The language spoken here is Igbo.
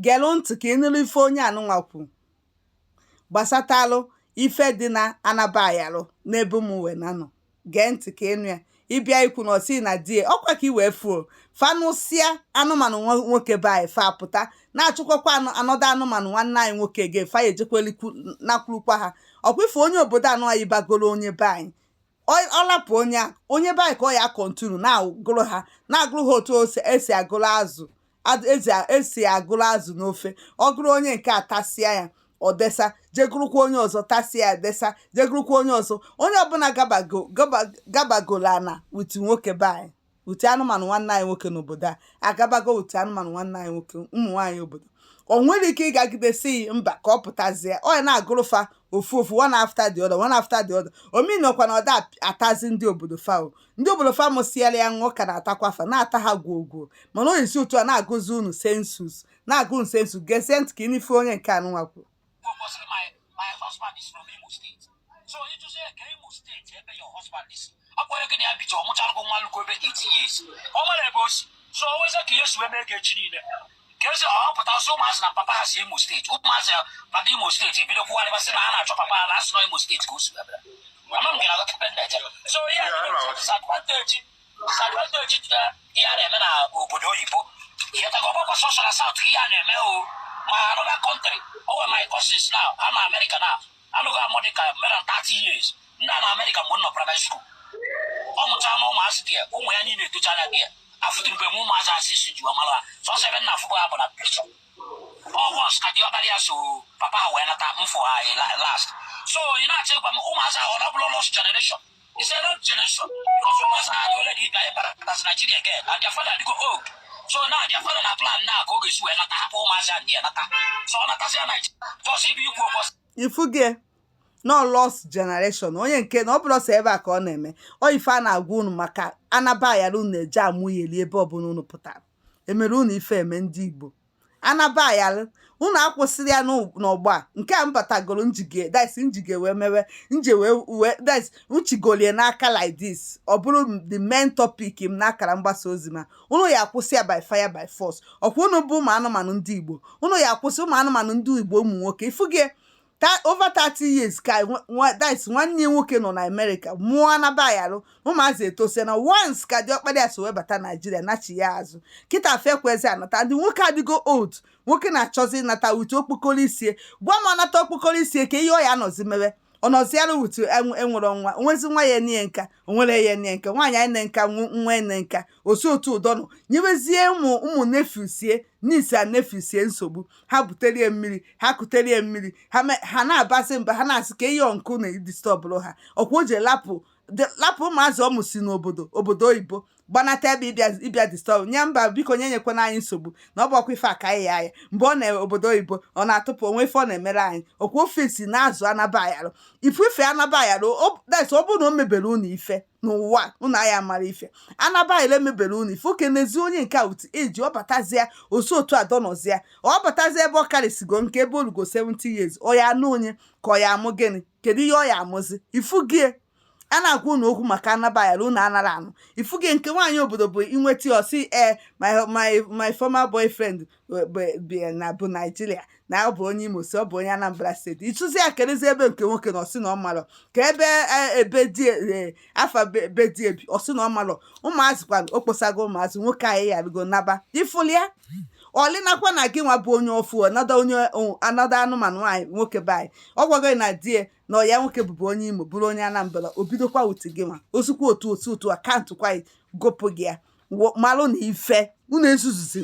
gelu ntị ka ị nụrụ ife onye anụnwa kwuru gbasatalụ ife dị na anabayalụ n'ebe ụmụ wee na nọ. Gee ntị ka ịnụ ya. Ịbịa ikwu na ọsị na die ọkwa ka i wee fuo fanụsịa anụmanụ nwoke be anyị fa apụta na-achụkwakwa anọdụ anụmanụ nwanne anyị nwoke ga-efe anyị ejekwelikwu nakwurukwa ha. Ọkwa ife onye obodo anụ anyị bagoro onye be anyị ọ lapụ onye be anyị ka ọ ya kọntinu na-agụrụ ha otu esi agụrụ azụ esi agụrụ azụ n'ofe. Ọ gụrụ onye nke a tasịa ya ọ desa, jegurukwa onye ọzọ tasịa ya desa, jegurukwa onye ọzọ. Onye ọbụla gabagolo ana witi nwoke be anyị witi anụmanụ nwanne anyị nwoke n'obodo a agabago witi anụmanụ nwanne anyị nwoke ụmụ nwaanyị obodo. O nwere ike ịgagidesi mba ka ọ pụtazie ọ ya na-agụrụfa ofu one after the other. Ominọkwa na ọda atazi ndị obodo fa ndị obodo fa mụsịara ya ṅụọ ka na-atakwa fa na-ata ha gwogwo, mana o yisi otu a na-agụzi unu sensus na-agụ nsensus. Gesie ntị ka ịn'ife onye nke anụnwa kwuru. My husband is from Imo State. So you just say Imo State, your husband is. I'm going to get a bit of much alcohol 80 years. So always a case we make a chin. Because but also much na papa has Imo State. Upmas but Imo State, if you don't want to say Anna papa, that's no Imo State goes. I'm not going to depend that. So yeah, disadvantage here and obodo oyibo. Yet I go back to social south here and my another country. Oh, my cousins now. I'm American now. I look at Monica more than 30 years. Now America won no private school. Almost I'm almost there. Oh, I need to China there. After the Bemumas assistant to Amala. So 7 now for a picture. Oh, once cut your barrier so Papa went at that for last. So you know, take Umas are on lost generation. It's a lost generation. Because Umas are already as Nigeria again. And their father go old. So now their father plan now go to where not a poor man's and so not as a night. Just if you was ifuge no lost generation onye nke na ọ bụrụ sọ ebe a ka ọ na-eme ọ ife a na-agwa unu maka anabayalụ na-eje amụgheli ebe ọbụla unu pụtara emere unu ife eme ndị Igbo. Anabayalụ unu akwụsịrị ya n'ọgbọ a nke a mbatagoro njige wee mewe nchigolie n'aka like this ọ bụrụ the main topic m n'akara mgbasa ozi ma unu ya akwụsị ya by fire by force. Ọkwa unu bụ ụmụ anụmanụ ndị Igbo unu ya akwụsị ụmụ anụmanụ ndị Igbo ụmụ nwoke ifuge over 30 years ka nwanne nwoke nọ na America mụọ anabayalụ ụmụazị etosie na once ka diọkpara ya so wee bata Nigeria nachi ya azụ kịta fekwezi anata ndị nwoke adịgo old nwoke na-achọzi ịnata wute okpokoro isie gwa m ọnata okpokoro isie ka ihe ọ ya anọzi mewe ọnọzialụ wute enwere ọnwa onwezi nwa ya enye nka onwere ya enye nka nwaanyị anyị na nka nwa ene nka osi otu ụdọ nọ nyewezie ụmụ nefiusie n'isi a nefiusie nsogbu ha buterie mmiri ha kuterie mmiri ha na-abasị mba ha na-asị ka ihe nkụ na-edistọbụrụ ha ọkwa o je lapụ ụmụazị ọ mụsi n'obodo oyibo gbanata ebe ịbịa distọb nye mba biko nyekwana anyị nsogbu na ọ bụ ọkwa ife aka ya ya mgbe ọ na obodo oyibo ọ na-atụpụ onwe ife ọ na-emere anyị ọkwa ofesi na-azụ anabayalụ ife anabayalụ ọ bụrụ na o mebere unu ife n'ụwa unu anya mara ife anabayalụ emebere unu ife oke n'ezi onye nke a wuti eji ọ batazia osu otu adọnọzia ọ batazia ebe ọ karịsigo nke ebe olugo 70 years ọ ya anụ onye ka ọ ya amụ gịnị kedu ihe ọ ya amụzi ifugie a na-agwa unu okwu maka anabayalụ unu anara anụ ifuge nke nwaanyị obodo bụ inweta ọsị my former boyfriend bụ Nigeria na ọ bụ onye Imo si ọ bụ onye Anambra steeti ịchụzi ya kerezi ebe nke nwoke na ọsị na ọ marọ ka ebe afa be di ebi ọsị na ọ marọ ụmụazị kwana okposago ụmụazị nwoke anyị yarụgo naba ifulia ọlịnakwa na gị nwa bụ onye ofu anọda anụmanụ nwaanyị nwoke be anyị ọ gwago na die na ọya nwoke bụbu onye Imo bụrụ onye Anambra o bidokwa wuti gị nwa ozukwa otu akaụntụ kwa gopụ gị ya malụ na ife unu ezuzuziri